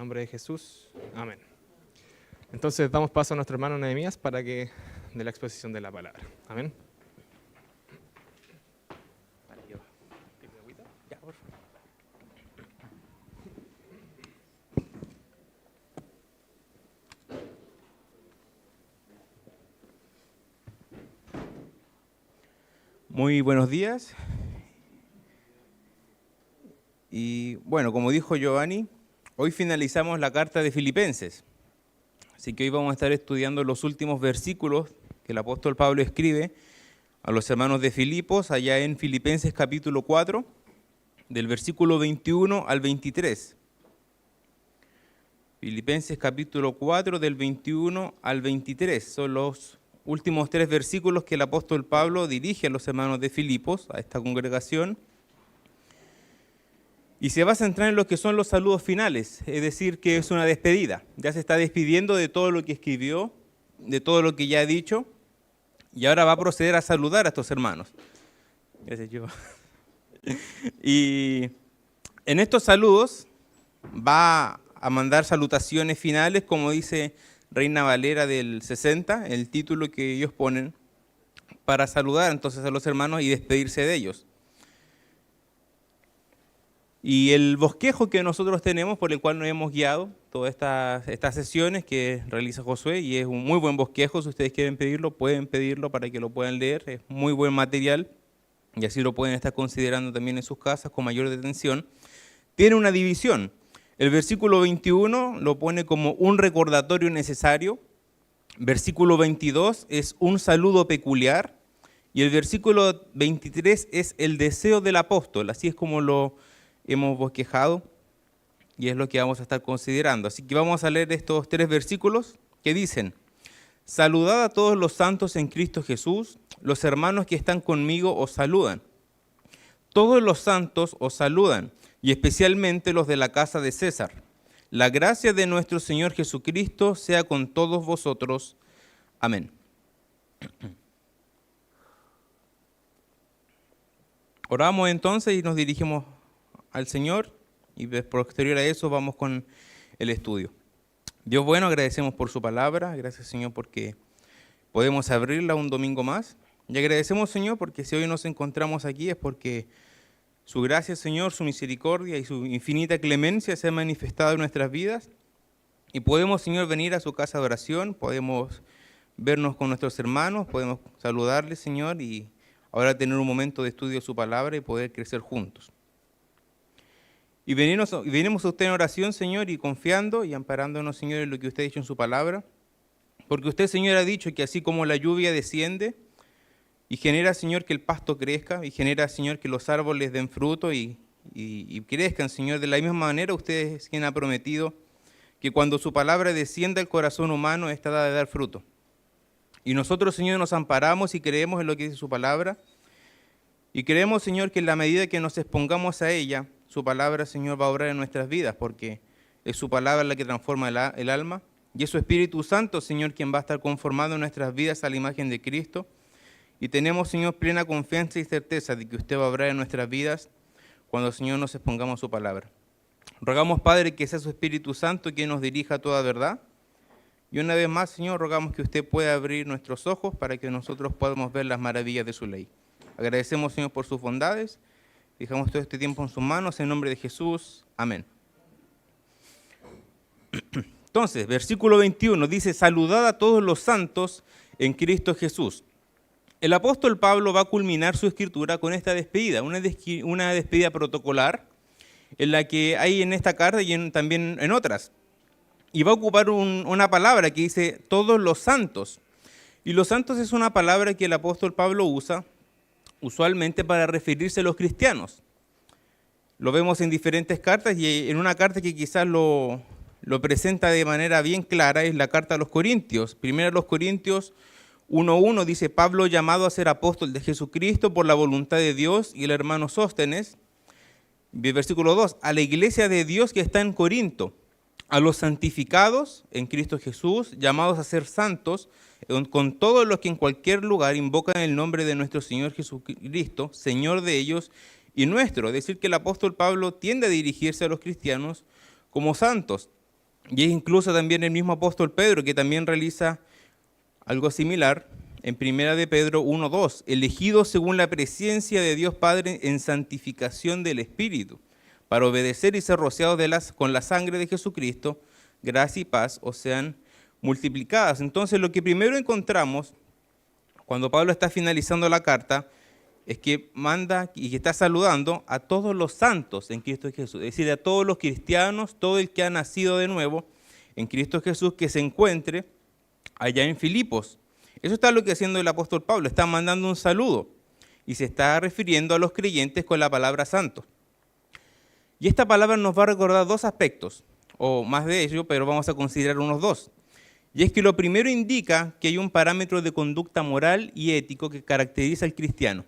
nombre de Jesús, amén. Entonces damos paso a nuestro hermano Nehemías para que dé la exposición de la palabra. Amén. Muy buenos días. Y bueno, como dijo Giovanni, hoy finalizamos la carta de Filipenses. Así que hoy vamos a estar estudiando los últimos versículos que el apóstol Pablo escribe a los hermanos de Filipos, allá en Filipenses capítulo 4, del versículo 21 al 23. Filipenses capítulo 4, del 21 al 23. Son los últimos 3 versículos que el apóstol Pablo dirige a los hermanos de Filipos, a esta congregación. Y se va a centrar en lo que son los saludos finales, es decir, que es una despedida. Ya se está despidiendo de todo lo que escribió, de todo lo que ya ha dicho, y ahora va a proceder a saludar a estos hermanos. Gracias, yo. Y en estos saludos va a mandar salutaciones finales, como dice Reina Valera del 60, el título que ellos ponen, para saludar entonces a los hermanos y despedirse de ellos. Y el bosquejo que nosotros tenemos, por el cual nos hemos guiado todas estas sesiones que realiza Josué, y es un muy buen bosquejo, si ustedes quieren pedirlo, pueden pedirlo para que lo puedan leer, es muy buen material, y así lo pueden estar considerando también en sus casas con mayor detención. Tiene una división. El versículo 21 lo pone como un recordatorio necesario, versículo 22 es un saludo peculiar, y el versículo 23 es el deseo del apóstol, así es como lo hemos bosquejado y es lo que vamos a estar considerando. Así que vamos a leer estos 3 versículos que dicen: saludad a todos los santos en Cristo Jesús, los hermanos que están conmigo os saludan. Todos los santos os saludan, y especialmente los de la casa de César. La gracia de nuestro Señor Jesucristo sea con todos vosotros. Amén. Oramos entonces y nos dirigimos al Señor, y posterior a eso vamos con el estudio. Dios bueno, agradecemos por su palabra, gracias Señor porque podemos abrirla un domingo más, y agradecemos Señor porque si hoy nos encontramos aquí es porque su gracia Señor, su misericordia y su infinita clemencia se ha manifestado en nuestras vidas, y podemos Señor venir a su casa de oración, podemos vernos con nuestros hermanos, podemos saludarles Señor, y ahora tener un momento de estudio de su palabra y poder crecer juntos. Y venimos a usted en oración, Señor, y confiando y amparándonos, Señor, en lo que usted ha dicho en su palabra, porque usted, Señor, ha dicho que así como la lluvia desciende y genera, Señor, que el pasto crezca, y genera, Señor, que los árboles den fruto y crezcan, Señor, de la misma manera usted es quien ha prometido que cuando su palabra descienda al corazón humano, esta da de dar fruto. Y nosotros, Señor, nos amparamos y creemos en lo que dice su palabra, y creemos, Señor, que en la medida que nos expongamos a ella, su palabra, Señor, va a obrar en nuestras vidas, porque es su palabra la que transforma el alma, y es su Espíritu Santo, Señor, quien va a estar conformando nuestras vidas a la imagen de Cristo. Y tenemos, Señor, plena confianza y certeza de que usted va a obrar en nuestras vidas cuando, Señor, nos expongamos a su palabra. Rogamos, Padre, que sea su Espíritu Santo quien nos dirija a toda verdad. Y una vez más, Señor, rogamos que usted pueda abrir nuestros ojos para que nosotros podamos ver las maravillas de su ley. Agradecemos, Señor, por sus bondades. Dejamos todo este tiempo en sus manos, en nombre de Jesús. Amén. Entonces, versículo 21 dice: saludad a todos los santos en Cristo Jesús. El apóstol Pablo va a culminar su escritura con esta despedida, una despedida protocolar, en la que hay en esta carta y también en otras. Y va a ocupar una palabra que dice todos los santos. Y los santos es una palabra que el apóstol Pablo usa usualmente para referirse a los cristianos. Lo vemos en diferentes cartas, y en una carta que quizás lo presenta de manera bien clara es la carta a los Corintios. Primero a los Corintios 1:1 dice: Pablo, llamado a ser apóstol de Jesucristo por la voluntad de Dios, y el hermano Sóstenes. Versículo 2, a la iglesia de Dios que está en Corinto, a los santificados en Cristo Jesús, llamados a ser santos, con todos los que en cualquier lugar invocan el nombre de nuestro Señor Jesucristo, Señor de ellos y nuestro. Es decir, que el apóstol Pablo tiende a dirigirse a los cristianos como santos. Y es incluso también el mismo apóstol Pedro que también realiza algo similar en 1 de Pedro 1:2, elegidos según la presencia de Dios Padre en santificación del Espíritu, para obedecer y ser rociados con la sangre de Jesucristo, gracia y paz os sean multiplicadas. Entonces lo que primero encontramos cuando Pablo está finalizando la carta es que manda y que está saludando a todos los santos en Cristo Jesús, es decir, a todos los cristianos, todo el que ha nacido de nuevo en Cristo Jesús que se encuentre allá en Filipos. Eso está lo que haciendo el apóstol Pablo, está mandando un saludo y se está refiriendo a los creyentes con la palabra santo. Y esta palabra nos va a recordar dos aspectos, o más de ello, pero vamos a considerar unos dos. Y es que lo primero indica que hay un parámetro de conducta moral y ético que caracteriza al cristiano.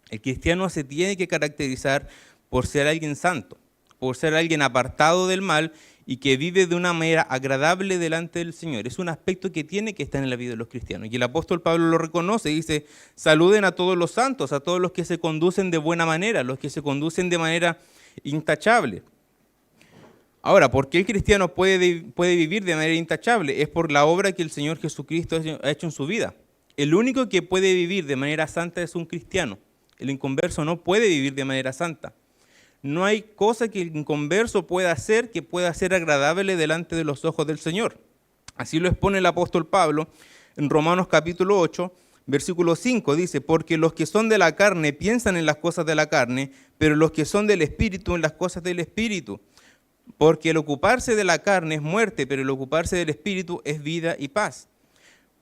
El cristiano se tiene que caracterizar por ser alguien santo, por ser alguien apartado del mal y que vive de una manera agradable delante del Señor. Es un aspecto que tiene que estar en la vida de los cristianos. Y el apóstol Pablo lo reconoce y dice, saluden a todos los santos, a todos los que se conducen de buena manera, los que se conducen de manera intachable. Ahora, ¿por qué el cristiano puede vivir de manera intachable? Es por la obra que el Señor Jesucristo ha hecho en su vida. El único que puede vivir de manera santa es un cristiano. El inconverso no puede vivir de manera santa. No hay cosa que el inconverso pueda hacer que pueda ser agradable delante de los ojos del Señor. Así lo expone el apóstol Pablo en Romanos capítulo 8, versículo 5, dice, porque los que son de la carne piensan en las cosas de la carne, pero los que son del Espíritu en las cosas del Espíritu. Porque el ocuparse de la carne es muerte, pero el ocuparse del Espíritu es vida y paz.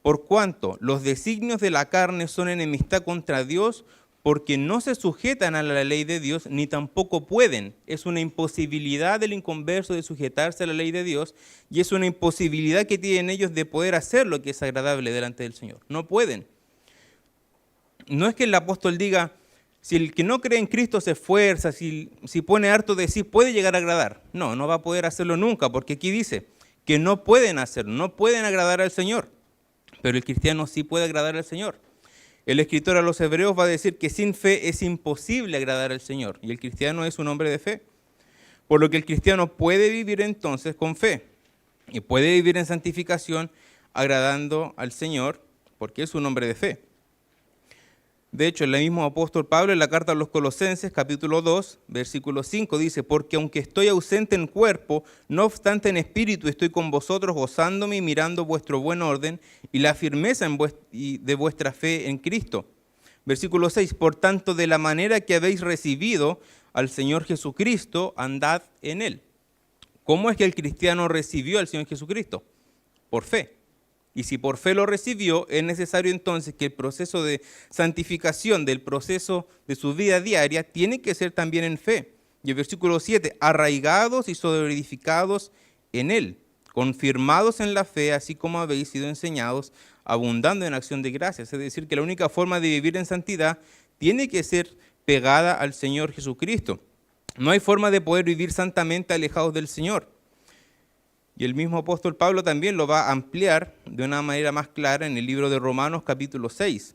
Por cuanto los designios de la carne son enemistad contra Dios, porque no se sujetan a la ley de Dios, ni tampoco pueden. Es una imposibilidad del inconverso de sujetarse a la ley de Dios, y es una imposibilidad que tienen ellos de poder hacer lo que es agradable delante del Señor. No pueden. No es que el apóstol diga, si el que no cree en Cristo se esfuerza, si pone harto de sí, puede llegar a agradar. No, no va a poder hacerlo nunca, porque aquí dice que no pueden hacerlo, no pueden agradar al Señor. Pero el cristiano sí puede agradar al Señor. El escritor a los Hebreos va a decir que sin fe es imposible agradar al Señor, y el cristiano es un hombre de fe. Por lo que el cristiano puede vivir entonces con fe, y puede vivir en santificación agradando al Señor, porque es un hombre de fe. De hecho, el mismo apóstol Pablo en la carta a los Colosenses, capítulo 2, versículo 5, dice, porque aunque estoy ausente en cuerpo, no obstante en espíritu estoy con vosotros gozándome y mirando vuestro buen orden y la firmeza de vuestra fe en Cristo. Versículo 6, por tanto, de la manera que habéis recibido al Señor Jesucristo, andad en Él. ¿Cómo es que el cristiano recibió al Señor Jesucristo? Por fe. Y si por fe lo recibió, es necesario entonces que el proceso de santificación del proceso de su vida diaria tiene que ser también en fe. Y el versículo 7, arraigados y solidificados en Él, confirmados en la fe, así como habéis sido enseñados, abundando en acción de gracias. Es decir, que la única forma de vivir en santidad tiene que ser pegada al Señor Jesucristo. No hay forma de poder vivir santamente alejados del Señor. Y el mismo apóstol Pablo también lo va a ampliar de una manera más clara en el libro de Romanos capítulo 6.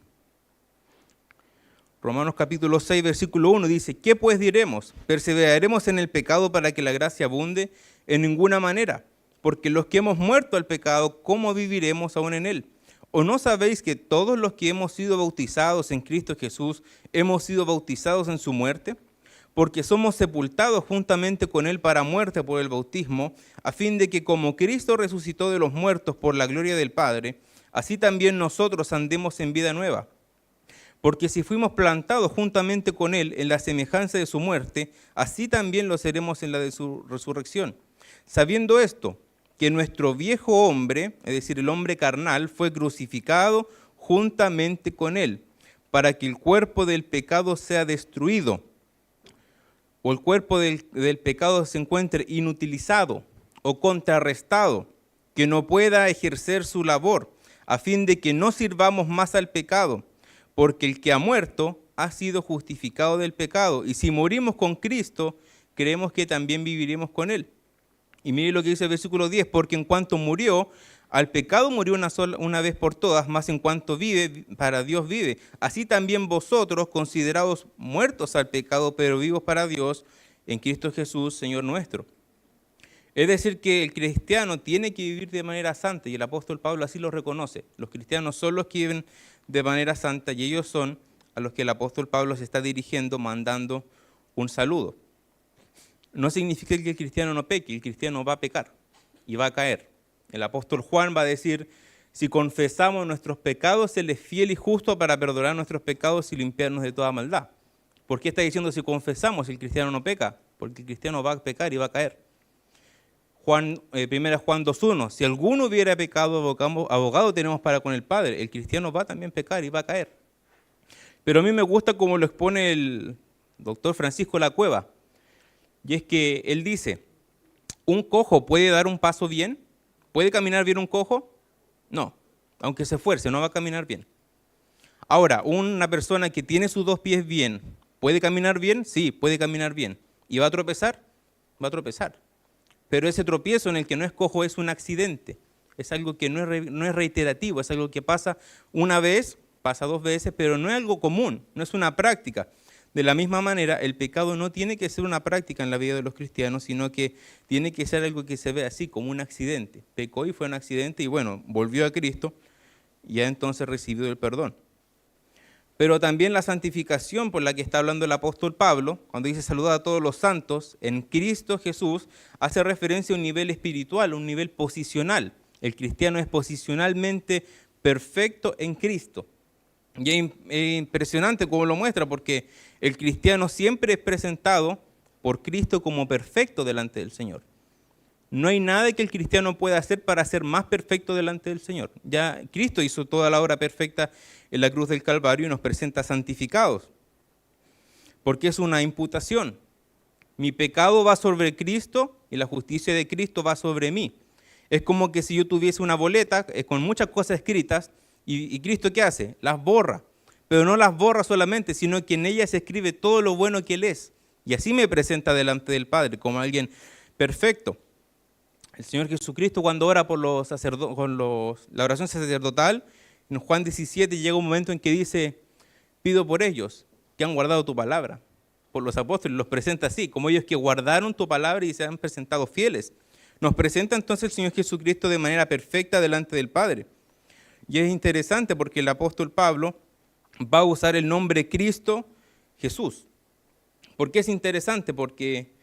Romanos capítulo 6, versículo 1 dice, ¿qué pues diremos? ¿Perseveraremos en el pecado para que la gracia abunde? En ninguna manera, porque los que hemos muerto al pecado, ¿cómo viviremos aún en él? ¿O no sabéis que todos los que hemos sido bautizados en Cristo Jesús, hemos sido bautizados en su muerte? Porque somos sepultados juntamente con Él para muerte por el bautismo, a fin de que como Cristo resucitó de los muertos por la gloria del Padre, así también nosotros andemos en vida nueva. Porque si fuimos plantados juntamente con Él en la semejanza de su muerte, así también lo seremos en la de su resurrección. Sabiendo esto, que nuestro viejo hombre, es decir, el hombre carnal, fue crucificado juntamente con Él, para que el cuerpo del pecado sea destruido, o el cuerpo del pecado se encuentre inutilizado o contrarrestado, que no pueda ejercer su labor, a fin de que no sirvamos más al pecado, porque el que ha muerto ha sido justificado del pecado, y si morimos con Cristo, creemos que también viviremos con Él. Y mire lo que dice el versículo 10, porque en cuanto murió, al pecado murió una vez por todas, mas en cuanto vive, para Dios vive. Así también vosotros, considerados muertos al pecado, pero vivos para Dios, en Cristo Jesús, Señor nuestro. Es decir, que el cristiano tiene que vivir de manera santa, y el apóstol Pablo así lo reconoce. Los cristianos son los que viven de manera santa, y ellos son a los que el apóstol Pablo se está dirigiendo, mandando un saludo. No significa que el cristiano no peque, el cristiano va a pecar y va a caer. El apóstol Juan va a decir: si confesamos nuestros pecados, Él es fiel y justo para perdonar nuestros pecados y limpiarnos de toda maldad. ¿Por qué está diciendo si confesamos si el cristiano no peca? Porque el cristiano va a pecar y va a caer. 1 Juan 2:1, si alguno hubiera pecado, abogado tenemos para con el Padre. El cristiano va también a pecar y va a caer. Pero a mí me gusta como lo expone el doctor Francisco La Cueva, y es que él dice: ¿un cojo puede dar un paso bien? ¿Puede caminar bien un cojo? No, aunque se esfuerce, no va a caminar bien. Ahora, una persona que tiene sus dos pies bien, ¿puede caminar bien? Sí, puede caminar bien. ¿Y va a tropezar? Va a tropezar. Pero ese tropiezo en el que no es cojo es un accidente, es algo que no es reiterativo, es algo que pasa una vez, pasa dos veces, pero no es algo común, no es una práctica. De la misma manera, el pecado no tiene que ser una práctica en la vida de los cristianos, sino que tiene que ser algo que se ve así, como un accidente. Pecó y fue un accidente y bueno, volvió a Cristo y ya entonces recibió el perdón. Pero también la santificación por la que está hablando el apóstol Pablo, cuando dice saludad a todos los santos, en Cristo Jesús, hace referencia a un nivel espiritual, un nivel posicional. El cristiano es posicionalmente perfecto en Cristo. Y es impresionante cómo lo muestra, porque el cristiano siempre es presentado por Cristo como perfecto delante del Señor. No hay nada que el cristiano pueda hacer para ser más perfecto delante del Señor. Ya Cristo hizo toda la obra perfecta en la cruz del Calvario y nos presenta santificados, porque es una imputación. Mi pecado va sobre Cristo y la justicia de Cristo va sobre mí. Es como que si yo tuviese una boleta con muchas cosas escritas y Cristo ¿qué hace? Las borra, pero no las borra solamente, sino que en ellas se escribe todo lo bueno que Él es. Y así me presenta delante del Padre como alguien perfecto. El Señor Jesucristo, cuando ora por la oración sacerdotal, en Juan 17 llega un momento en que dice: pido por ellos que han guardado tu palabra. Por los apóstoles los presenta así, como ellos que guardaron tu palabra y se han presentado fieles. Nos presenta entonces el Señor Jesucristo de manera perfecta delante del Padre. Y es interesante porque el apóstol Pablo va a usar el nombre Cristo Jesús. ¿Por qué es interesante? Porque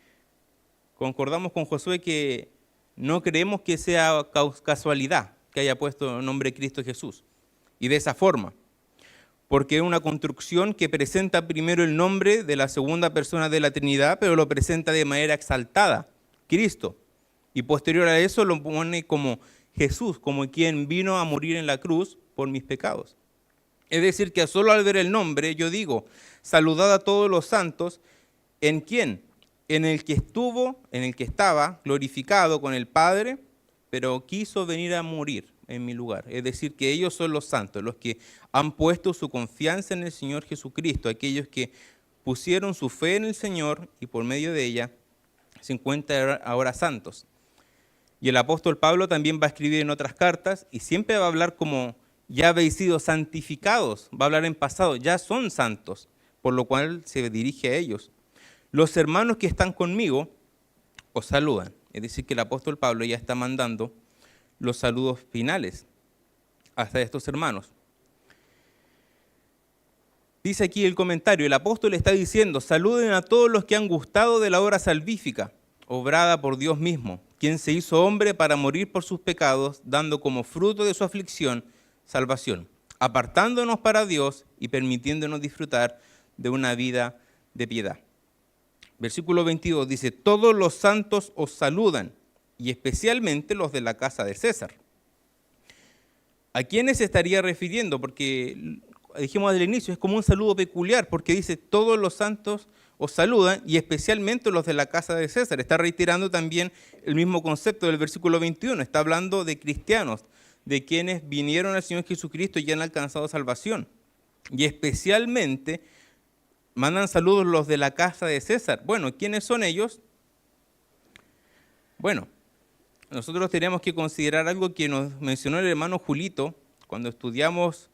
concordamos con Josué que no creemos que sea casualidad que haya puesto el nombre Cristo Jesús. Y de esa forma, porque es una construcción que presenta primero el nombre de la segunda persona de la Trinidad, pero lo presenta de manera exaltada, Cristo. Y posterior a eso lo pone como Jesús, como quien vino a morir en la cruz por mis pecados. Es decir, que solo al ver el nombre yo digo: saludad a todos los santos, ¿en quién? En el que estaba glorificado con el Padre, pero quiso venir a morir en mi lugar. Es decir, que ellos son los santos, los que han puesto su confianza en el Señor Jesucristo, aquellos que pusieron su fe en el Señor y por medio de ella se encuentran ahora santos. Y el apóstol Pablo también va a escribir en otras cartas y siempre va a hablar como ya habéis sido santificados, va a hablar en pasado, ya son santos, por lo cual se dirige a ellos. Los hermanos que están conmigo os saludan. Es decir, que el apóstol Pablo ya está mandando los saludos finales hasta estos hermanos. Dice aquí el comentario, el apóstol está diciendo: saluden a todos los que han gustado de la obra salvífica, obrada por Dios mismo, quien se hizo hombre para morir por sus pecados, dando como fruto de su aflicción salvación, apartándonos para Dios y permitiéndonos disfrutar de una vida de piedad. Versículo 22 dice: todos los santos os saludan, y especialmente los de la casa de César. ¿A quiénes se estaría refiriendo? Porque dijimos al inicio, es como un saludo peculiar, porque dice: todos los santos os saludan, y especialmente los de la casa de César. Está reiterando también el mismo concepto del versículo 21. Está hablando de cristianos, de quienes vinieron al Señor Jesucristo y han alcanzado salvación. Y especialmente mandan saludos los de la casa de César. Bueno, ¿quiénes son ellos? Bueno, nosotros tenemos que considerar algo que nos mencionó el hermano Julito cuando estudiamos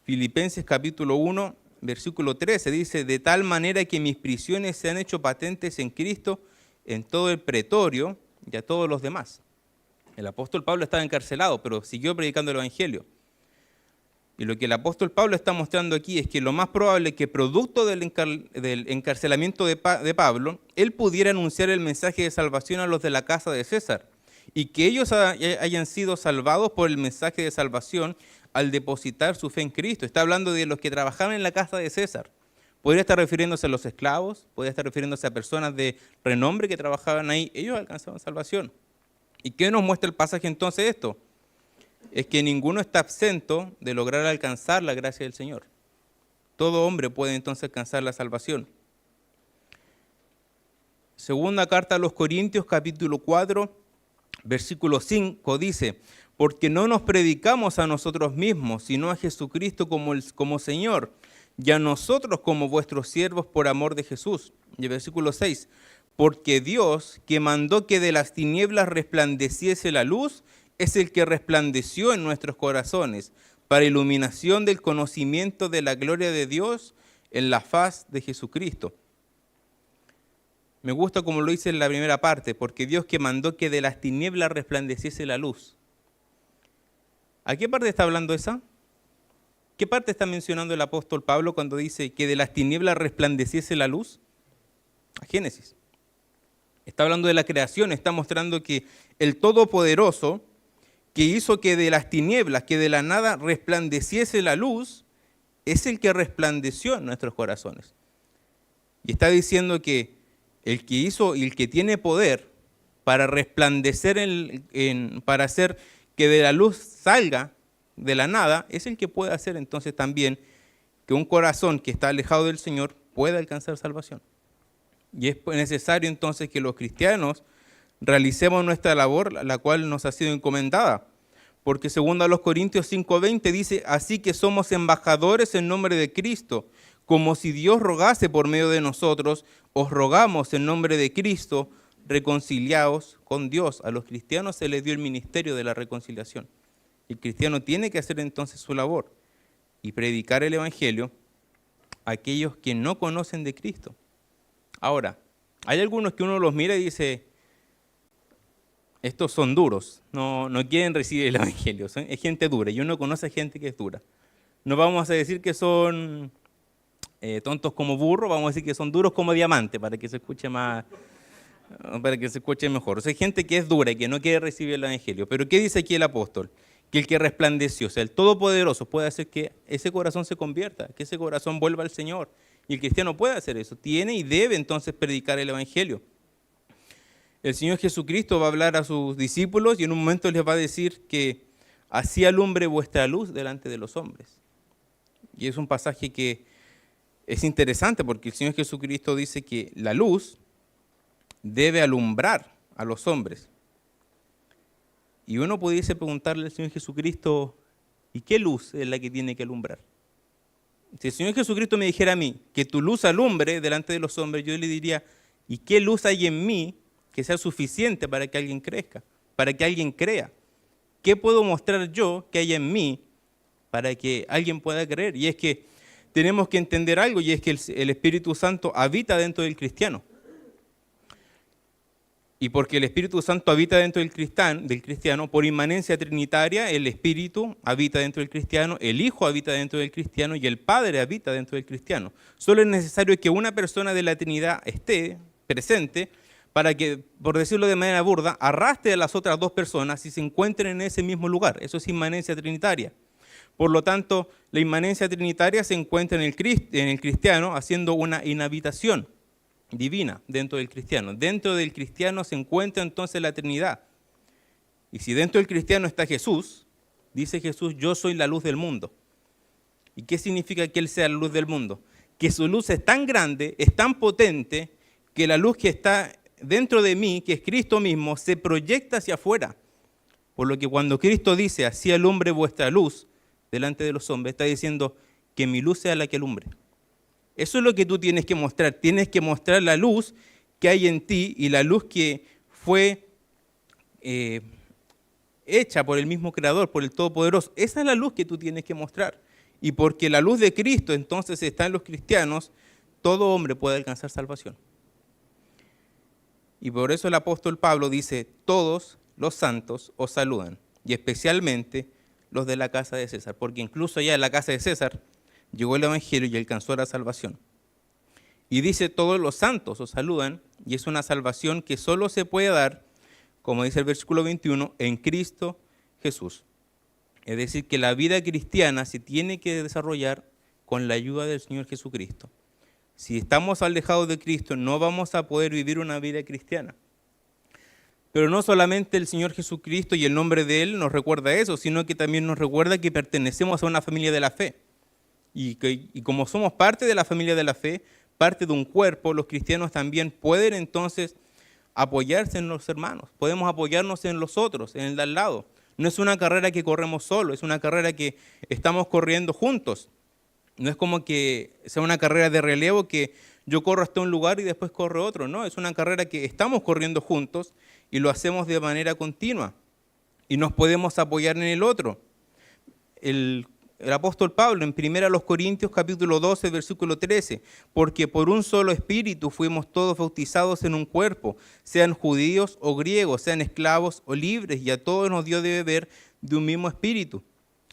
Filipenses capítulo 1, versículo 13. Dice: de tal manera que mis prisiones se han hecho patentes en Cristo en todo el pretorio, y a todos los demás. El apóstol Pablo estaba encarcelado, pero siguió predicando el Evangelio. Y lo que el apóstol Pablo está mostrando aquí es que lo más probable es que producto del encarcelamiento de Pablo, él pudiera anunciar el mensaje de salvación a los de la casa de César, y que ellos hayan sido salvados por el mensaje de salvación al depositar su fe en Cristo. Está hablando de los que trabajaban en la casa de César. Podría estar refiriéndose a los esclavos, podría estar refiriéndose a personas de renombre que trabajaban ahí. Ellos alcanzaban salvación. ¿Y qué nos muestra el pasaje entonces esto? Es que ninguno está exento de lograr alcanzar la gracia del Señor. Todo hombre puede entonces alcanzar la salvación. Segunda carta a los Corintios, capítulo 4, versículo 5, dice: porque no nos predicamos a nosotros mismos, sino a Jesucristo como Señor, y a nosotros como vuestros siervos por amor de Jesús. Y el versículo 6, porque Dios, que mandó que de las tinieblas resplandeciese la luz, es el que resplandeció en nuestros corazones, para iluminación del conocimiento de la gloria de Dios en la faz de Jesucristo. Me gusta como lo dice en la primera parte, porque Dios que mandó que de las tinieblas resplandeciese la luz. ¿A qué parte está hablando esa? ¿Qué parte está mencionando el apóstol Pablo cuando dice que de las tinieblas resplandeciese la luz? A Génesis. Está hablando de la creación, está mostrando que el Todopoderoso, que hizo que de las tinieblas, que de la nada resplandeciese la luz, es el que resplandeció en nuestros corazones. Y está diciendo que el que hizo y el que tiene poder para resplandecer, para hacer que de la luz salga de la nada, es el que puede hacer entonces también que un corazón que está alejado del Señor pueda alcanzar salvación. Y es necesario entonces que los cristianos realicemos nuestra labor, la cual nos ha sido encomendada. Porque segundo a los Corintios 5:20 dice: así que somos embajadores en nombre de Cristo, como si Dios rogase por medio de nosotros, os rogamos en nombre de Cristo, reconciliaos con Dios. A los cristianos se les dio el ministerio de la reconciliación. El cristiano tiene que hacer entonces su labor y predicar el Evangelio a aquellos que no conocen de Cristo. Ahora, hay algunos que uno los mira y dice: estos son duros, no quieren recibir el Evangelio, es gente dura, y uno conoce a gente que es dura. No vamos a decir que son tontos como burro, vamos a decir que son duros como diamante, para que se escuche mejor. O sea, hay gente que es dura y que no quiere recibir el Evangelio. Pero ¿qué dice aquí el apóstol? Que el que resplandeció, o sea, el Todopoderoso, puede hacer que ese corazón se convierta, que ese corazón vuelva al Señor. Y el cristiano puede hacer eso, tiene y debe entonces predicar el Evangelio. El Señor Jesucristo va a hablar a sus discípulos y en un momento les va a decir que así alumbre vuestra luz delante de los hombres. Y es un pasaje que es interesante porque el Señor Jesucristo dice que la luz debe alumbrar a los hombres. Y uno pudiese preguntarle al Señor Jesucristo: ¿y qué luz es la que tiene que alumbrar? Si el Señor Jesucristo me dijera a mí que tu luz alumbre delante de los hombres, yo le diría: ¿y qué luz hay en mí que sea suficiente para que alguien crezca, para que alguien crea? ¿Qué puedo mostrar yo que hay en mí para que alguien pueda creer? Y es que tenemos que entender algo, y es que el Espíritu Santo habita dentro del cristiano. Y porque el Espíritu Santo habita dentro del cristiano, por inmanencia trinitaria, el Espíritu habita dentro del cristiano, el Hijo habita dentro del cristiano y el Padre habita dentro del cristiano. Solo es necesario que una persona de la Trinidad esté presente para que, por decirlo de manera burda, arrastre a las otras dos personas y se encuentren en ese mismo lugar. Eso es inmanencia trinitaria. Por lo tanto, la inmanencia trinitaria se encuentra en el cristiano haciendo una inhabitación divina dentro del cristiano. Dentro del cristiano se encuentra entonces la Trinidad. Y si dentro del cristiano está Jesús, dice Jesús: yo soy la luz del mundo. ¿Y qué significa que Él sea la luz del mundo? Que su luz es tan grande, es tan potente, que la luz que está dentro de mí, que es Cristo mismo, se proyecta hacia afuera. Por lo que cuando Cristo dice: así alumbre vuestra luz delante de los hombres, está diciendo que mi luz sea la que alumbre. Eso es lo que tú tienes que mostrar. Tienes que mostrar la luz que hay en ti y la luz que fue hecha por el mismo Creador, por el Todopoderoso. Esa es la luz que tú tienes que mostrar. Y porque la luz de Cristo entonces está en los cristianos, todo hombre puede alcanzar salvación. Y por eso el apóstol Pablo dice, todos los santos os saludan, y especialmente los de la casa de César, porque incluso allá en la casa de César llegó el evangelio y alcanzó la salvación. Y dice, todos los santos os saludan, y es una salvación que solo se puede dar, como dice el versículo 21, en Cristo Jesús. Es decir, que la vida cristiana se tiene que desarrollar con la ayuda del Señor Jesucristo. Si estamos alejados de Cristo, no vamos a poder vivir una vida cristiana. Pero no solamente el Señor Jesucristo y el nombre de Él nos recuerda eso, sino que también nos recuerda que pertenecemos a una familia de la fe. Y como somos parte de la familia de la fe, parte de un cuerpo, los cristianos también pueden entonces apoyarse en los hermanos. Podemos apoyarnos en los otros, en el de al lado. No es una carrera que corremos solo, es una carrera que estamos corriendo juntos. No es como que sea una carrera de relevo que yo corro hasta un lugar y después corre otro. No, es una carrera que estamos corriendo juntos y lo hacemos de manera continua. Y nos podemos apoyar en el otro. El apóstol Pablo en 1 Corintios capítulo 12, versículo 13, porque por un solo espíritu fuimos todos bautizados en un cuerpo, sean judíos o griegos, sean esclavos o libres, y a todos nos dio de beber de un mismo espíritu.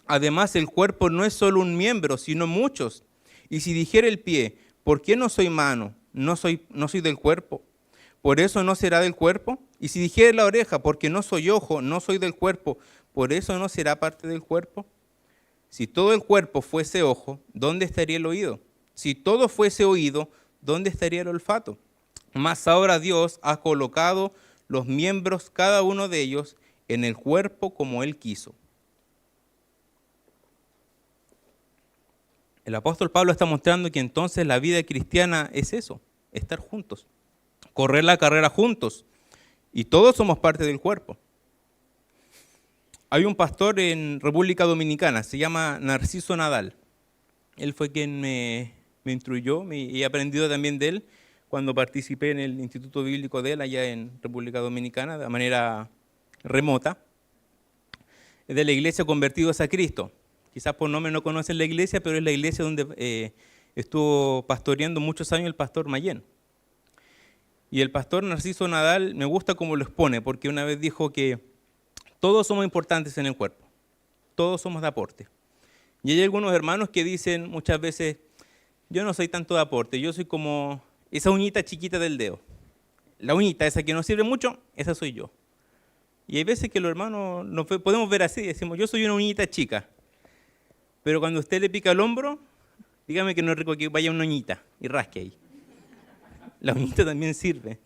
Además, el cuerpo no es solo un miembro, sino muchos. Y si dijera el pie, ¿por qué no soy mano? ¿No soy del cuerpo? ¿Por eso no será del cuerpo? Y si dijera la oreja, porque no soy ojo, no soy del cuerpo, ¿por eso no será parte del cuerpo? Si todo el cuerpo fuese ojo, ¿dónde estaría el oído? Si todo fuese oído, ¿dónde estaría el olfato? Mas ahora Dios ha colocado los miembros, cada uno de ellos, en el cuerpo como Él quiso. El apóstol Pablo está mostrando que entonces la vida cristiana es eso, estar juntos, correr la carrera juntos, y todos somos parte del cuerpo. Hay un pastor en República Dominicana, se llama Narciso Nadal. Él fue quien me instruyó y he aprendido también de él cuando participé en el Instituto Bíblico de él allá en República Dominicana de manera remota. Es de la iglesia Convertidos a Cristo. Quizás por nombre no conocen la iglesia, pero es la iglesia donde estuvo pastoreando muchos años el pastor Mayén. Y el pastor Narciso Nadal me gusta cómo lo expone, porque una vez dijo que todos somos importantes en el cuerpo, todos somos de aporte. Y hay algunos hermanos que dicen muchas veces, yo no soy tanto de aporte, yo soy como esa uñita chiquita del dedo. La uñita esa que no sirve mucho, esa soy yo. Y hay veces que los hermanos nos podemos ver así, decimos, yo soy una uñita chica. Pero cuando usted le pica el hombro, dígame que no es rico que vaya una uñita y rasque ahí. La uñita también sirve.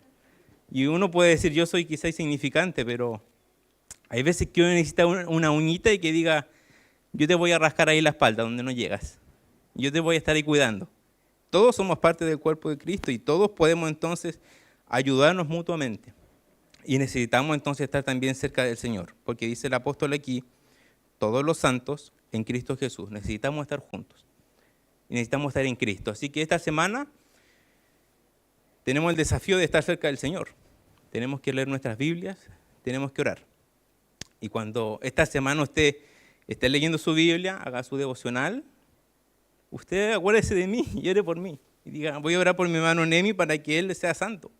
Y uno puede decir, yo soy quizá insignificante, pero hay veces que uno necesita una uñita y que diga, yo te voy a rascar ahí la espalda donde no llegas. Yo te voy a estar ahí cuidando. Todos somos parte del cuerpo de Cristo y todos podemos entonces ayudarnos mutuamente. Y necesitamos entonces estar también cerca del Señor, porque dice el apóstol aquí, todos los santos en Cristo Jesús. Necesitamos estar juntos. Y necesitamos estar en Cristo. Así que esta semana tenemos el desafío de estar cerca del Señor. Tenemos que leer nuestras Biblias, tenemos que orar. Y cuando esta semana usted esté leyendo su Biblia, haga su devocional, usted acuérdese de mí y ore por mí. Y diga, voy a orar por mi hermano Nemi para que él sea santo,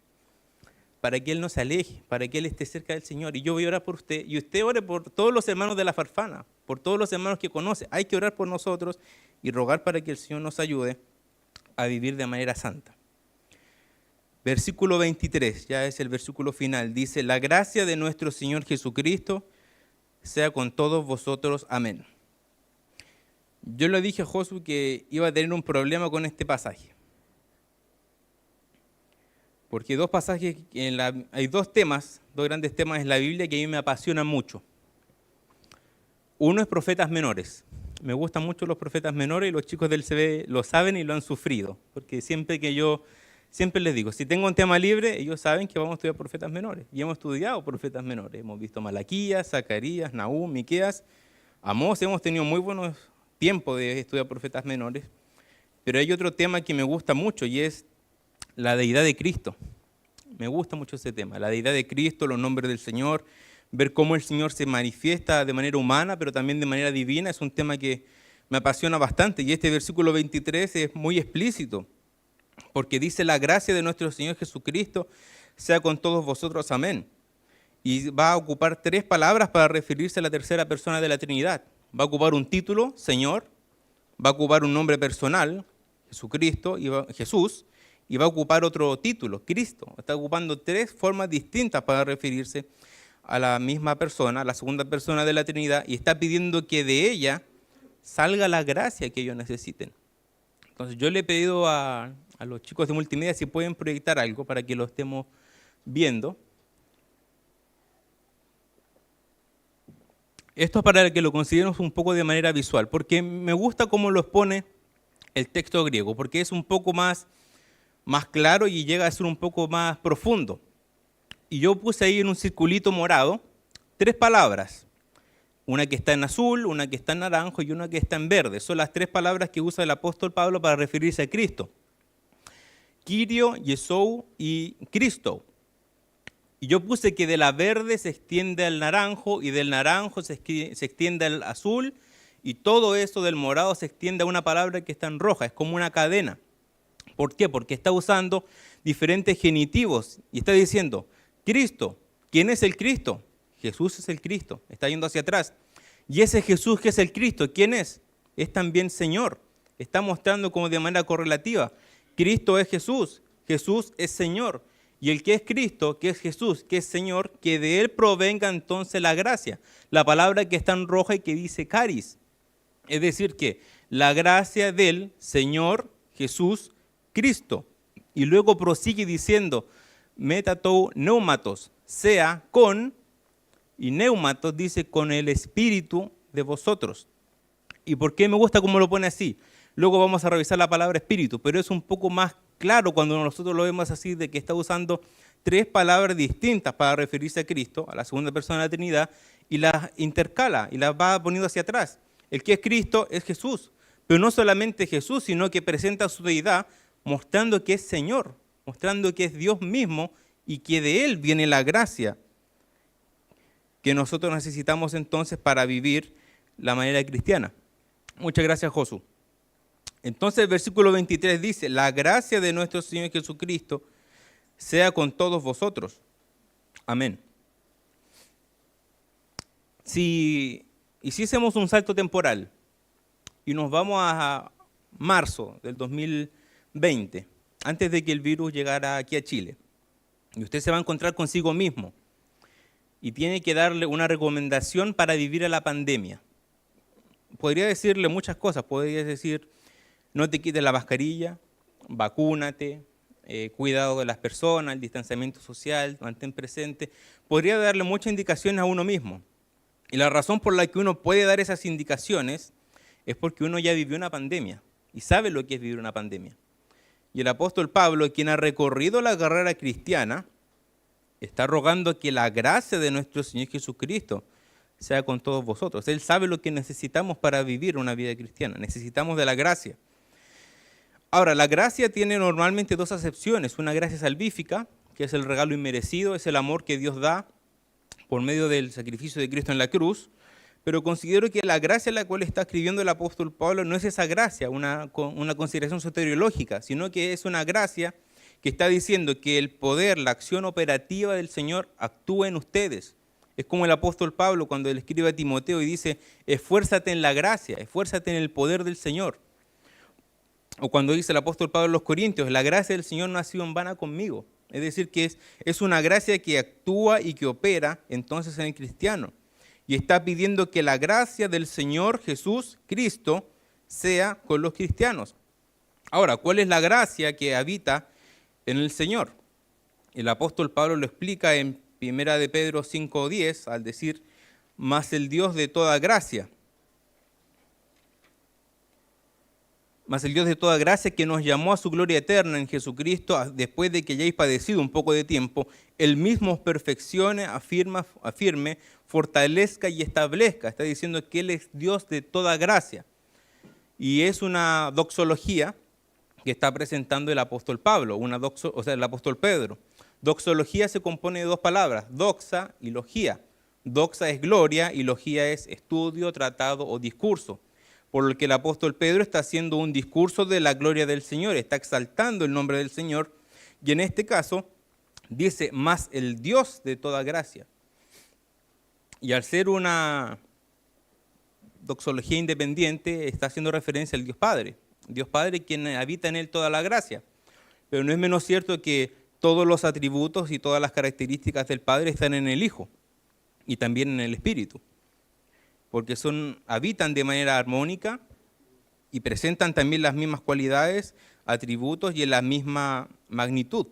para que él no se aleje, para que él esté cerca del Señor. Y yo voy a orar por usted. Y usted ore por todos los hermanos de la Farfana, por todos los hermanos que conoce. Hay que orar por nosotros y rogar para que el Señor nos ayude a vivir de manera santa. Versículo 23, ya es el versículo final. Dice, la gracia de nuestro Señor Jesucristo sea con todos vosotros. Amén. Yo le dije a Josué que iba a tener un problema con este pasaje. Porque dos pasajes, hay dos temas, dos grandes temas en la Biblia que a mí me apasionan mucho. Uno es profetas menores. Me gustan mucho los profetas menores y los chicos del CB lo saben y lo han sufrido. Porque siempre les digo, si tengo un tema libre, ellos saben que vamos a estudiar profetas menores. Y hemos estudiado profetas menores. Hemos visto Malaquías, Zacarías, Nahum, Miqueas, Amós. Hemos tenido muy buenos tiempos de estudiar profetas menores. Pero hay otro tema que me gusta mucho y es la deidad de Cristo. Me gusta mucho ese tema. La deidad de Cristo, los nombres del Señor, ver cómo el Señor se manifiesta de manera humana, pero también de manera divina, es un tema que me apasiona bastante. Y este versículo 23 es muy explícito. Porque dice la gracia de nuestro Señor Jesucristo sea con todos vosotros. Amén. Y va a ocupar 3 palabras para referirse a la tercera persona de la Trinidad. Va a ocupar un título, Señor, va a ocupar un nombre personal, Jesucristo, Jesús, y va a ocupar otro título, Cristo. Está ocupando 3 formas distintas para referirse a la misma persona, a la segunda persona de la Trinidad, y está pidiendo que de ella salga la gracia que ellos necesiten. Entonces yo le he pedido a los chicos de multimedia si pueden proyectar algo para que lo estemos viendo. Esto es para que lo consideremos un poco de manera visual, porque me gusta cómo lo expone el texto griego, porque es un poco más claro y llega a ser un poco más profundo. Y yo puse ahí en un circulito morado 3 palabras. Una que está en azul, una que está en naranjo y una que está en verde. Son las 3 palabras que usa el apóstol Pablo para referirse a Cristo. Kyrio, Yesou y Cristo. Y yo puse que de la verde se extiende al naranjo y del naranjo se extiende al azul y todo eso del morado se extiende a una palabra que está en roja. Es como una cadena. ¿Por qué? Porque está usando diferentes genitivos y está diciendo, Cristo, ¿quién es el Cristo? Jesús es el Cristo, está yendo hacia atrás. Y ese Jesús que es el Cristo, ¿quién es? Es también Señor. Está mostrando como de manera correlativa. Cristo es Jesús, Jesús es Señor. Y el que es Cristo, que es Jesús, que es Señor, que de Él provenga entonces la gracia. La palabra que está en roja y que dice caris. Es decir, que la gracia del Señor Jesús Cristo. Y luego prosigue diciendo, metatou neumatos, sea con... Y neumatos dice con el espíritu de vosotros. ¿Y por qué me gusta cómo lo pone así? Luego vamos a revisar la palabra espíritu, pero es un poco más claro cuando nosotros lo vemos así, de que está usando 3 palabras distintas para referirse a Cristo, a la segunda persona de la Trinidad, y las intercala y las va poniendo hacia atrás. El que es Cristo es Jesús, pero no solamente Jesús, sino que presenta su deidad mostrando que es Señor, mostrando que es Dios mismo y que de Él viene la gracia que nosotros necesitamos entonces para vivir la manera cristiana. Muchas gracias, Josu. Entonces el versículo 23 dice, la gracia de nuestro Señor Jesucristo sea con todos vosotros. Amén. Si hiciésemos un salto temporal y nos vamos a marzo del 2020, antes de que el virus llegara aquí a Chile, y usted se va a encontrar consigo mismo, y tiene que darle una recomendación para vivir a la pandemia. Podría decirle muchas cosas, podría decir, no te quites la mascarilla, vacúnate, cuidado de las personas, el distanciamiento social, mantén presente. Podría darle muchas indicaciones a uno mismo. Y la razón por la que uno puede dar esas indicaciones es porque uno ya vivió una pandemia y sabe lo que es vivir una pandemia. Y el apóstol Pablo, quien ha recorrido la carrera cristiana, está rogando que la gracia de nuestro Señor Jesucristo sea con todos vosotros. Él sabe lo que necesitamos para vivir una vida cristiana. Necesitamos de la gracia. Ahora, la gracia tiene normalmente 2 acepciones. Una gracia salvífica, que es el regalo inmerecido, es el amor que Dios da por medio del sacrificio de Cristo en la cruz. Pero considero que la gracia a la cual está escribiendo el apóstol Pablo no es esa gracia, una consideración soteriológica, sino que es una gracia que está diciendo que el poder, la acción operativa del Señor actúa en ustedes. Es como el apóstol Pablo cuando él escribe a Timoteo y dice, esfuérzate en la gracia, esfuérzate en el poder del Señor. O cuando dice el apóstol Pablo a los Corintios, la gracia del Señor no ha sido en vano conmigo. Es decir, que es una gracia que actúa y que opera entonces en el cristiano. Y está pidiendo que la gracia del Señor Jesús Cristo sea con los cristianos. Ahora, ¿cuál es la gracia que habita en el Señor? El apóstol Pablo lo explica en 1 de Pedro 5:10 al decir, mas el Dios de toda gracia, que nos llamó a su gloria eterna en Jesucristo, después de que hayáis padecido un poco de tiempo, Él mismo os perfeccione, afirme, fortalezca y establezca. Está diciendo que Él es Dios de toda gracia. Y es una doxología que está presentando el apóstol Pablo, el apóstol Pedro. Doxología se compone de 2 palabras, doxa y logía. Doxa es gloria y logía es estudio, tratado o discurso. Por lo que el apóstol Pedro está haciendo un discurso de la gloria del Señor, está exaltando el nombre del Señor, y en este caso Dice, más el Dios de toda gracia. Y al ser una doxología independiente, está haciendo referencia al Dios Padre. Dios Padre quien habita en él toda la gracia. Pero no es menos cierto que todos los atributos y todas las características del Padre están en el Hijo y también en el Espíritu. Porque habitan de manera armónica y presentan también las mismas cualidades, atributos y en la misma magnitud.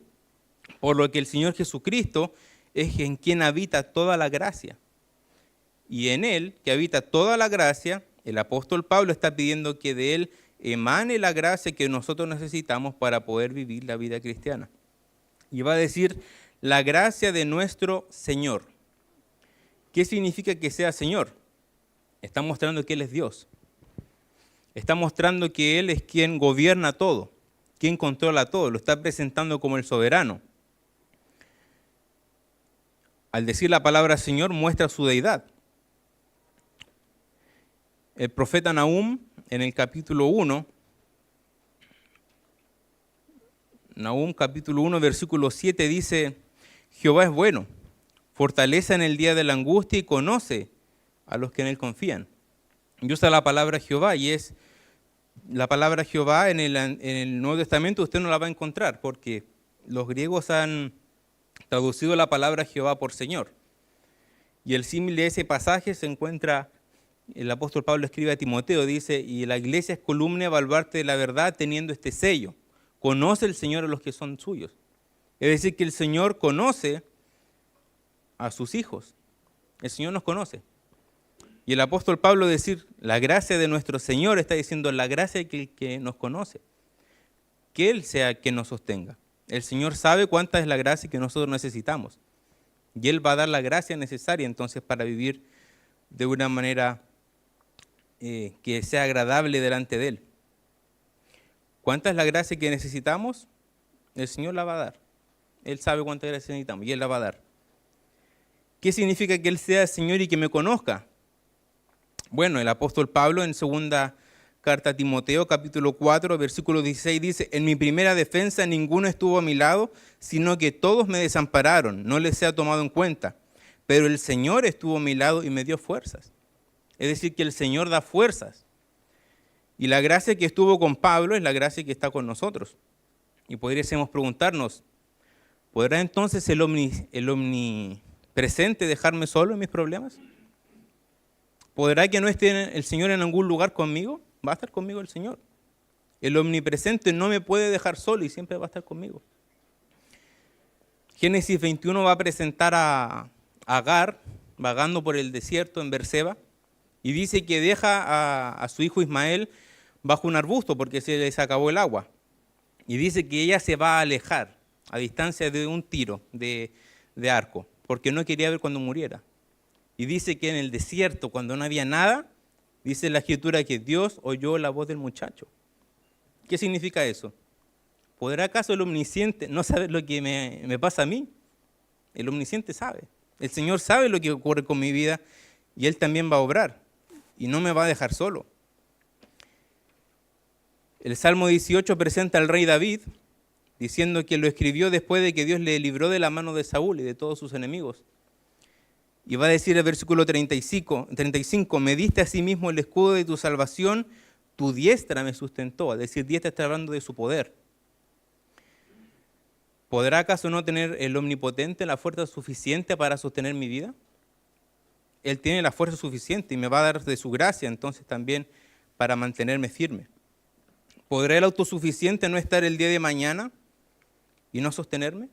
Por lo que el Señor Jesucristo es en quien habita toda la gracia. Y en Él, que habita toda la gracia, el apóstol Pablo está pidiendo que de Él emane la gracia que nosotros necesitamos para poder vivir la vida cristiana. Y va a decir, la gracia de nuestro Señor. ¿Qué significa que sea Señor? Está mostrando que Él es Dios. Está mostrando que Él es quien gobierna todo, quien controla todo, lo está presentando como el soberano. Al decir la palabra Señor, muestra su deidad. El profeta Nahum, en el capítulo 1, Nahum capítulo 1, versículo 7 dice, Jehová es bueno, fortaleza en el día de la angustia y conoce a los que en él confían. Y usa la palabra Jehová, y es la palabra Jehová en el Nuevo Testamento usted no la va a encontrar, porque los griegos han traducido la palabra Jehová por Señor. Y el símil de ese pasaje se encuentra, el apóstol Pablo escribe a Timoteo, dice, y la iglesia es columna y baluarte de la verdad teniendo este sello. Conoce el Señor a los que son suyos. Es decir, que el Señor conoce a sus hijos. El Señor nos conoce. Y el apóstol Pablo decir, la gracia de nuestro Señor, está diciendo la gracia que nos conoce. Que Él sea quien nos sostenga. El Señor sabe cuánta es la gracia que nosotros necesitamos. Y Él va a dar la gracia necesaria entonces para vivir de una manera que sea agradable delante de Él. ¿Cuánta es la gracia que necesitamos? El Señor la va a dar. Él sabe cuánta gracia necesitamos y Él la va a dar. ¿Qué significa que Él sea el Señor y que me conozca? Bueno, el apóstol Pablo en segunda carta a Timoteo, capítulo 4, versículo 16, dice, en mi primera defensa ninguno estuvo a mi lado, sino que todos me desampararon, no les sea tomado en cuenta. Pero el Señor estuvo a mi lado y me dio fuerzas. Es decir, que el Señor da fuerzas. Y la gracia que estuvo con Pablo es la gracia que está con nosotros. Y podríamos preguntarnos, ¿podrá entonces el omnipresente dejarme solo en mis problemas? ¿Podrá que no esté el Señor en algún lugar conmigo? Va a estar conmigo el Señor. El omnipresente no me puede dejar solo y siempre va a estar conmigo. Génesis 21 va a presentar a Agar vagando por el desierto en Berseba y dice que deja a su hijo Ismael bajo un arbusto porque se les acabó el agua. Y dice que ella se va a alejar a distancia de un tiro de arco porque no quería ver cuando muriera. Y dice que en el desierto, cuando no había nada, dice la Escritura que Dios oyó la voz del muchacho. ¿Qué significa eso? ¿Podrá acaso el omnisciente no saber lo que me pasa a mí? El omnisciente sabe. El Señor sabe lo que ocurre con mi vida y Él también va a obrar y no me va a dejar solo. El Salmo 18 presenta al rey David diciendo que lo escribió después de que Dios le libró de la mano de Saúl y de todos sus enemigos. Y va a decir el versículo 35, me diste a sí mismo el escudo de tu salvación, tu diestra me sustentó. Es decir, diestra está hablando de su poder. ¿Podrá acaso no tener el omnipotente la fuerza suficiente para sostener mi vida? Él tiene la fuerza suficiente y me va a dar de su gracia entonces también para mantenerme firme. ¿Podrá el autosuficiente no estar el día de mañana y no sostenerme?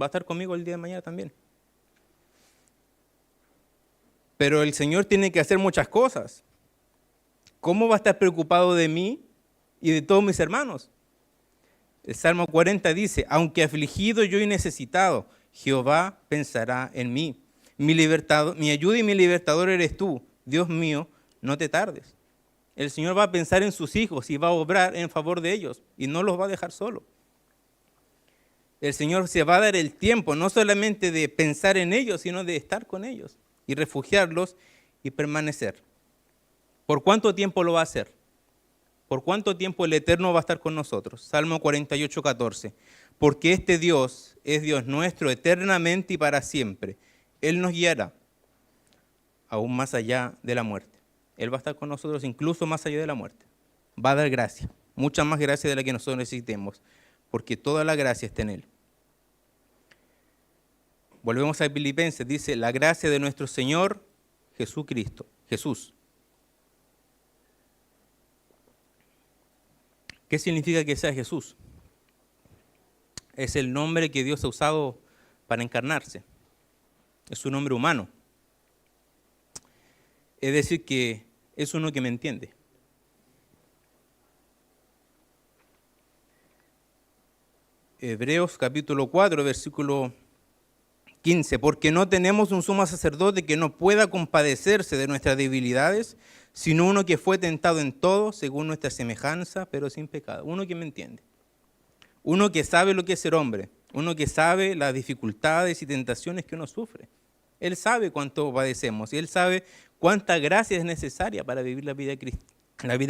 Va a estar conmigo el día de mañana también. Pero el Señor tiene que hacer muchas cosas. ¿Cómo va a estar preocupado de mí y de todos mis hermanos? El Salmo 40 dice, aunque afligido yo y necesitado, Jehová pensará en mí. Mi ayuda y mi libertador eres tú. Dios mío, no te tardes. El Señor va a pensar en sus hijos y va a obrar en favor de ellos y no los va a dejar solos. El Señor se va a dar el tiempo no solamente de pensar en ellos, sino de estar con ellos y refugiarlos y permanecer. ¿Por cuánto tiempo lo va a hacer? ¿Por cuánto tiempo el Eterno va a estar con nosotros? Salmo 48, 14. porque este Dios es Dios nuestro eternamente y para siempre. Él nos guiará aún más allá de la muerte. Él va a estar con nosotros incluso más allá de la muerte. Va a dar gracia, mucha más gracia de la que nosotros necesitemos, porque toda la gracia está en Él. Volvemos a Filipenses, dice, la gracia de nuestro Señor Jesucristo, Jesús. ¿Qué significa que sea Jesús? Es el nombre que Dios ha usado para encarnarse. Es un nombre humano. Es decir, que es uno que me entiende. Hebreos capítulo 4, versículo 15. Porque no tenemos un sumo sacerdote que no pueda compadecerse de nuestras debilidades, sino uno que fue tentado en todo, según nuestra semejanza, pero sin pecado. Uno que me entiende. Uno que sabe lo que es ser hombre. Uno que sabe las dificultades y tentaciones que uno sufre. Él sabe cuánto padecemos y Él sabe cuánta gracia es necesaria para vivir la vida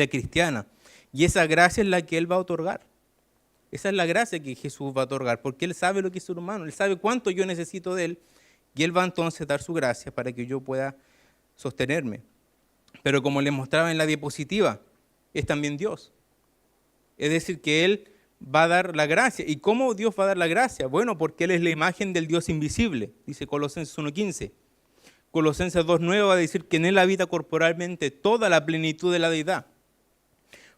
cristiana. Y esa gracia es la que Él va a otorgar. Esa es la gracia que Jesús va a otorgar, porque Él sabe lo que es ser humano. Él sabe cuánto yo necesito de Él y Él va entonces a dar su gracia para que yo pueda sostenerme. Pero como les mostraba en la diapositiva, es también Dios. Es decir, que Él va a dar la gracia. ¿Y cómo Dios va a dar la gracia? Bueno, porque Él es la imagen del Dios invisible, dice Colosenses 1:15. Colosenses 2:9 va a decir que en Él habita corporalmente toda la plenitud de la deidad.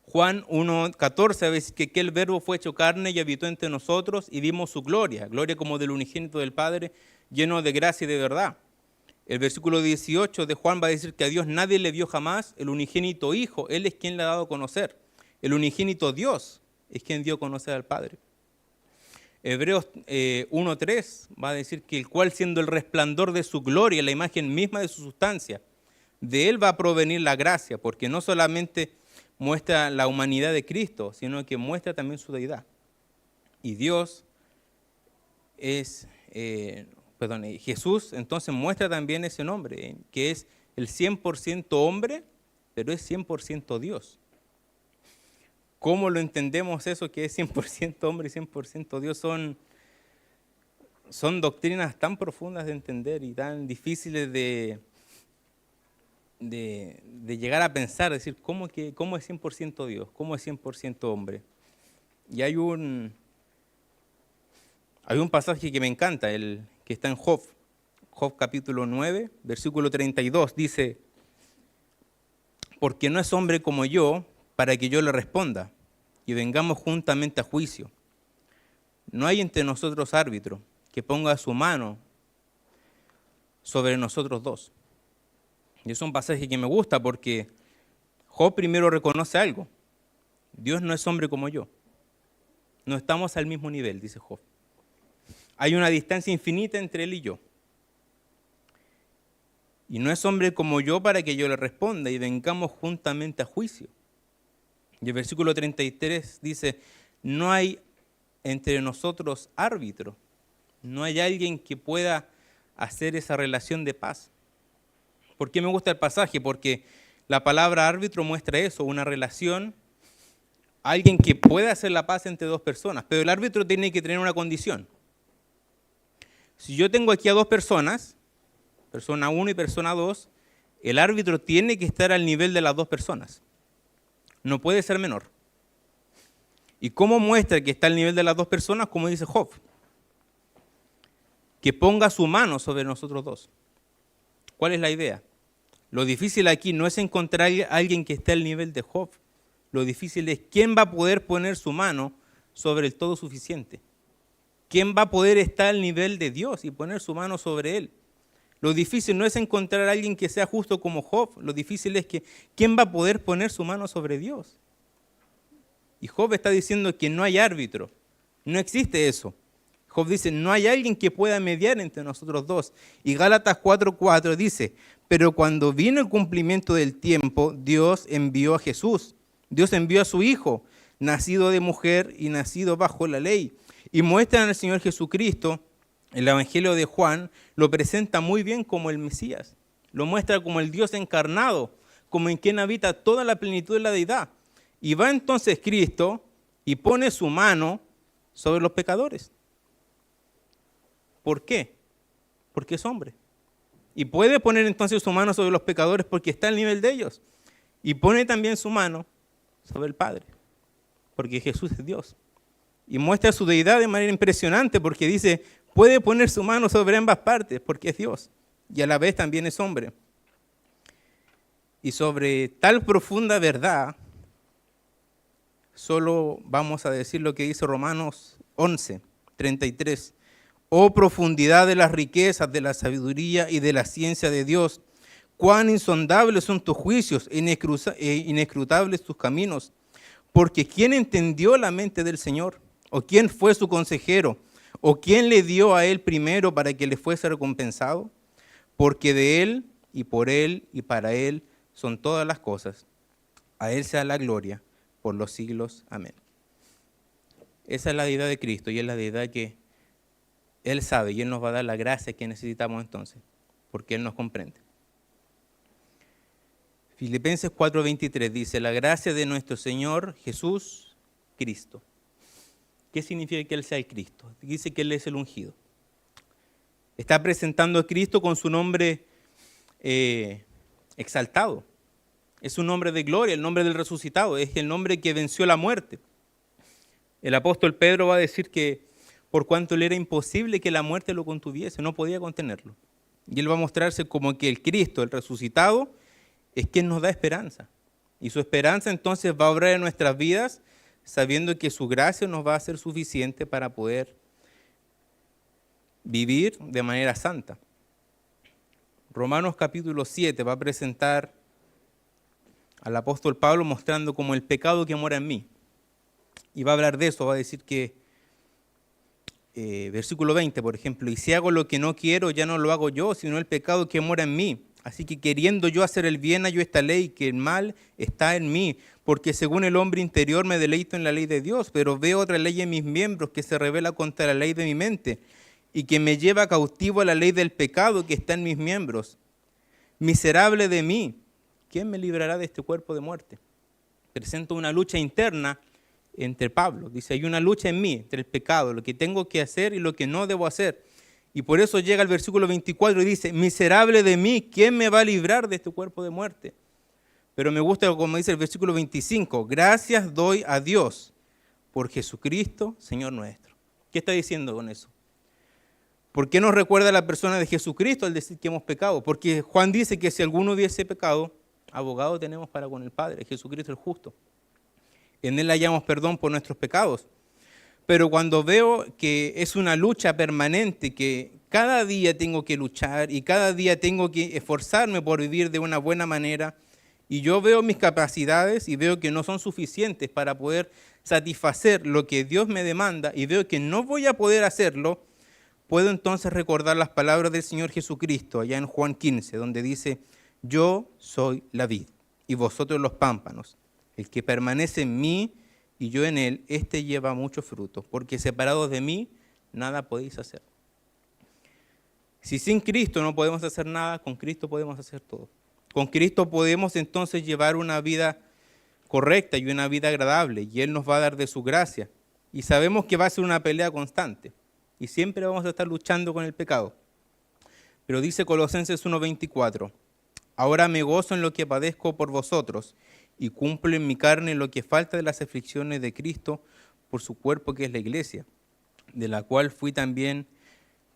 Juan 1:14 va a decir que aquel verbo fue hecho carne y habitó entre nosotros y vimos su gloria, gloria como del unigénito del Padre, lleno de gracia y de verdad. El versículo 18 de Juan va a decir que a Dios nadie le vio jamás, el unigénito Hijo, Él es quien le ha dado a conocer. El unigénito Dios es quien dio a conocer al Padre. Hebreos 1:3 va a decir que el cual siendo el resplandor de su gloria, la imagen misma de su sustancia, de Él va a provenir la gracia, porque no solamente muestra la humanidad de Cristo, sino que muestra también su deidad. Y Dios es, Jesús entonces muestra también ese nombre, que es el 100% hombre, pero es 100% Dios. ¿Cómo lo entendemos eso que es 100% hombre y 100% Dios? Son doctrinas tan profundas de entender y tan difíciles de llegar a pensar, decir, ¿cómo es 100% Dios? ¿Cómo es 100% hombre? Y hay un pasaje que me encanta, el que está en Job capítulo 9, versículo 32, dice, porque no es hombre como yo, para que yo le responda, y vengamos juntamente a juicio. No hay entre nosotros árbitro que ponga su mano sobre nosotros dos. Y es un pasaje que me gusta porque Job primero reconoce algo. Dios no es hombre como yo. No estamos al mismo nivel, dice Job. Hay una distancia infinita entre él y yo. Y no es hombre como yo para que yo le responda y vengamos juntamente a juicio. Y el versículo 33 dice, no hay entre nosotros árbitro, no hay alguien que pueda hacer esa relación de paz. ¿Por qué me gusta el pasaje? Porque la palabra árbitro muestra eso, una relación, alguien que pueda hacer la paz entre dos personas, pero el árbitro tiene que tener una condición. Si yo tengo aquí a dos personas, persona 1 y persona 2, el árbitro tiene que estar al nivel de las dos personas. No puede ser menor. ¿Y cómo muestra que está al nivel de las dos personas? Como dice Job, que ponga su mano sobre nosotros dos. ¿Cuál es la idea? Lo difícil aquí no es encontrar a alguien que esté al nivel de Job. Lo difícil es quién va a poder poner su mano sobre el todo suficiente. ¿Quién va a poder estar al nivel de Dios y poner su mano sobre Él? Lo difícil no es encontrar a alguien que sea justo como Job. Lo difícil es que ¿quién va a poder poner su mano sobre Dios? Y Job está diciendo que no hay árbitro. No existe eso. Job dice, no hay alguien que pueda mediar entre nosotros dos. Y Gálatas 4:4 dice, pero cuando vino el cumplimiento del tiempo, Dios envió a Jesús. Dios envió a su Hijo, nacido de mujer y nacido bajo la ley. Y muestran al Señor Jesucristo. El Evangelio de Juan lo presenta muy bien como el Mesías. Lo muestra como el Dios encarnado, como en quien habita toda la plenitud de la deidad. Y va entonces Cristo y pone su mano sobre los pecadores. ¿Por qué? Porque es hombre. Y puede poner entonces su mano sobre los pecadores porque está al nivel de ellos. Y pone también su mano sobre el Padre, porque Jesús es Dios. Y muestra su deidad de manera impresionante porque dice, puede poner su mano sobre ambas partes porque es Dios. Y a la vez también es hombre. Y sobre tal profunda verdad, solo vamos a decir lo que dice Romanos 11:33. Oh profundidad de las riquezas, de la sabiduría y de la ciencia de Dios, cuán insondables son tus juicios e inescrutables tus caminos. Porque ¿quién entendió la mente del Señor? ¿O quién fue su consejero? ¿O quién le dio a él primero para que le fuese recompensado? Porque de él y por él y para él son todas las cosas. A él sea la gloria por los siglos. Amén. Esa es la deidad de Cristo y es la deidad que Él sabe y Él nos va a dar la gracia que necesitamos entonces, porque Él nos comprende. Filipenses 4:23 dice, la gracia de nuestro Señor Jesús Cristo. ¿Qué significa que Él sea el Cristo? Dice que Él es el ungido. Está presentando a Cristo con su nombre exaltado. Es un nombre de gloria, el nombre del resucitado, es el nombre que venció la muerte. El apóstol Pedro va a decir que por cuanto le era imposible que la muerte lo contuviese, no podía contenerlo. Y él va a mostrarse como que el Cristo, el resucitado, es quien nos da esperanza. Y su esperanza entonces va a obrar en nuestras vidas, sabiendo que su gracia nos va a ser suficiente para poder vivir de manera santa. Romanos capítulo 7 va a presentar al apóstol Pablo mostrando como el pecado que mora en mí. Y va a hablar de eso, va a decir que versículo 20, por ejemplo, y si hago lo que no quiero, ya no lo hago yo, sino el pecado que mora en mí. Así que queriendo yo hacer el bien, hallo esta ley, que el mal está en mí, porque según el hombre interior me deleito en la ley de Dios, pero veo otra ley en mis miembros que se revela contra la ley de mi mente y que me lleva cautivo a la ley del pecado que está en mis miembros. Miserable de mí, ¿quién me librará de este cuerpo de muerte? Presento una lucha interna entre Pablo. Dice, hay una lucha en mí, entre el pecado, lo que tengo que hacer y lo que no debo hacer. Y por eso llega el versículo 24 y dice, miserable de mí, ¿quién me va a librar de este cuerpo de muerte? Pero me gusta como dice el versículo 25, gracias doy a Dios por Jesucristo, Señor nuestro. ¿Qué está diciendo con eso? ¿Por qué nos recuerda la persona de Jesucristo al decir que hemos pecado? Porque Juan dice que si alguno hubiese pecado, abogado tenemos para con el Padre, Jesucristo el justo. En Él hallamos perdón por nuestros pecados. Pero cuando veo que es una lucha permanente, que cada día tengo que luchar y cada día tengo que esforzarme por vivir de una buena manera, y yo veo mis capacidades y veo que no son suficientes para poder satisfacer lo que Dios me demanda y veo que no voy a poder hacerlo, puedo entonces recordar las palabras del Señor Jesucristo allá en Juan 15, donde dice, yo soy la vid y vosotros los pámpanos. El que permanece en mí y yo en él, éste lleva mucho fruto, porque separados de mí, nada podéis hacer. Si sin Cristo no podemos hacer nada, con Cristo podemos hacer todo. Con Cristo podemos entonces llevar una vida correcta y una vida agradable, y Él nos va a dar de su gracia. Y sabemos que va a ser una pelea constante, y siempre vamos a estar luchando con el pecado. Pero dice Colosenses 1:24, ahora me gozo en lo que padezco por vosotros, y cumplo en mi carne lo que falta de las aflicciones de Cristo por su cuerpo que es la iglesia, de la cual fui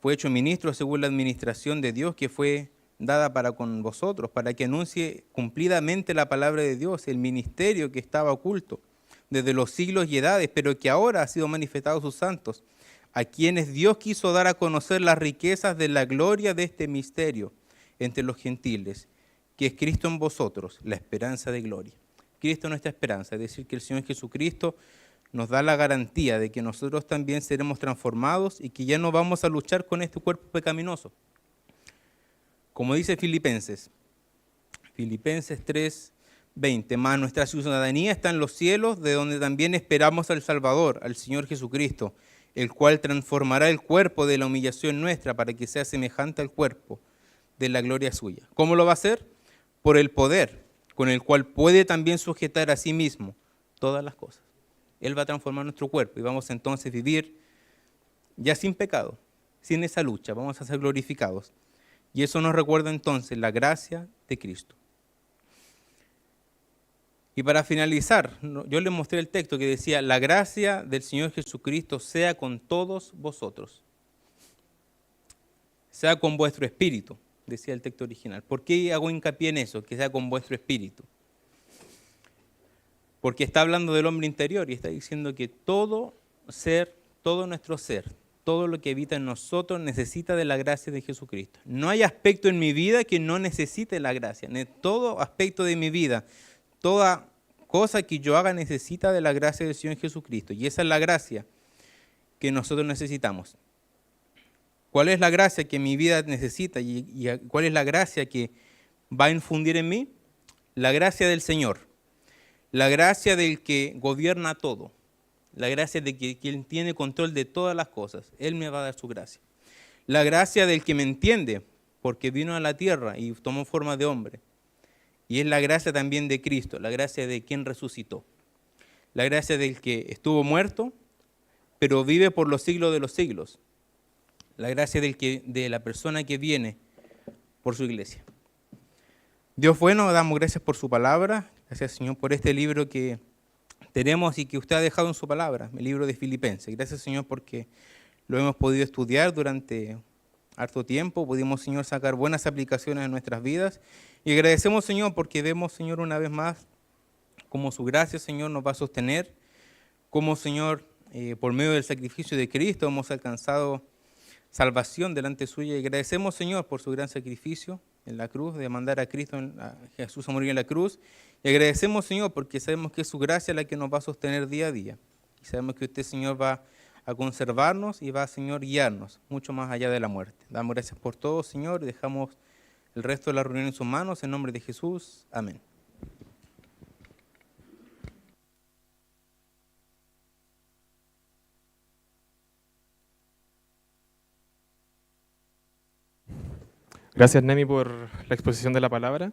hecho ministro según la administración de Dios que fue dada para con vosotros, para que anuncie cumplidamente la palabra de Dios, el ministerio que estaba oculto desde los siglos y edades, pero que ahora ha sido manifestado a sus santos, a quienes Dios quiso dar a conocer las riquezas de la gloria de este misterio entre los gentiles, que es Cristo en vosotros, la esperanza de gloria. Cristo es nuestra esperanza, es decir, que el Señor Jesucristo nos da la garantía de que nosotros también seremos transformados y que ya no vamos a luchar con este cuerpo pecaminoso. Como dice Filipenses 3:20, más nuestra ciudadanía está en los cielos, de donde también esperamos al Salvador, al Señor Jesucristo, el cual transformará el cuerpo de la humillación nuestra para que sea semejante al cuerpo de la gloria suya. ¿Cómo lo va a hacer? Por el poder con el cual puede también sujetar a sí mismo todas las cosas. Él va a transformar nuestro cuerpo y vamos entonces a vivir ya sin pecado, sin esa lucha, vamos a ser glorificados. Y eso nos recuerda entonces la gracia de Cristo. Y para finalizar, yo les mostré el texto que decía, la gracia del Señor Jesucristo sea con todos vosotros. Sea con vuestro espíritu, decía el texto original. ¿Por qué hago hincapié en eso? Que sea con vuestro espíritu. Porque está hablando del hombre interior y está diciendo que todo ser, todo nuestro ser, todo lo que habita en nosotros necesita de la gracia de Jesucristo. No hay aspecto en mi vida que no necesite la gracia. Todo aspecto de mi vida, toda cosa que yo haga necesita de la gracia del Señor Jesucristo. Y esa es la gracia que nosotros necesitamos. ¿Cuál es la gracia que mi vida necesita y cuál es la gracia que va a infundir en mí? La gracia del Señor. La gracia del que gobierna todo. La gracia de quien tiene control de todas las cosas. Él me va a dar su gracia. La gracia del que me entiende, porque vino a la tierra y tomó forma de hombre. Y es la gracia también de Cristo, la gracia de quien resucitó. La gracia del que estuvo muerto, pero vive por los siglos de los siglos. La gracia de la persona que viene por su iglesia. Dios bueno, damos gracias por su palabra. Gracias, Señor, por este libro que tenemos y que usted ha dejado en su palabra, el libro de Filipenses. Gracias, Señor, porque lo hemos podido estudiar durante harto tiempo. Pudimos, Señor, sacar buenas aplicaciones en nuestras vidas. Y agradecemos, Señor, porque vemos, Señor, una vez más, cómo su gracia, Señor, nos va a sostener. Cómo, Señor, por medio del sacrificio de Cristo hemos alcanzado salvación delante suya. Y agradecemos, Señor, por su gran sacrificio en la cruz, de mandar a Cristo, a Jesús a morir en la cruz. Y agradecemos, Señor, porque sabemos que es su gracia la que nos va a sostener día a día. Y sabemos que usted, Señor, va a conservarnos y va, Señor, guiarnos mucho más allá de la muerte. Damos gracias por todo, Señor, y dejamos el resto de la reunión en sus manos. En nombre de Jesús. Amén. Gracias, Nemi, por la exposición de la palabra.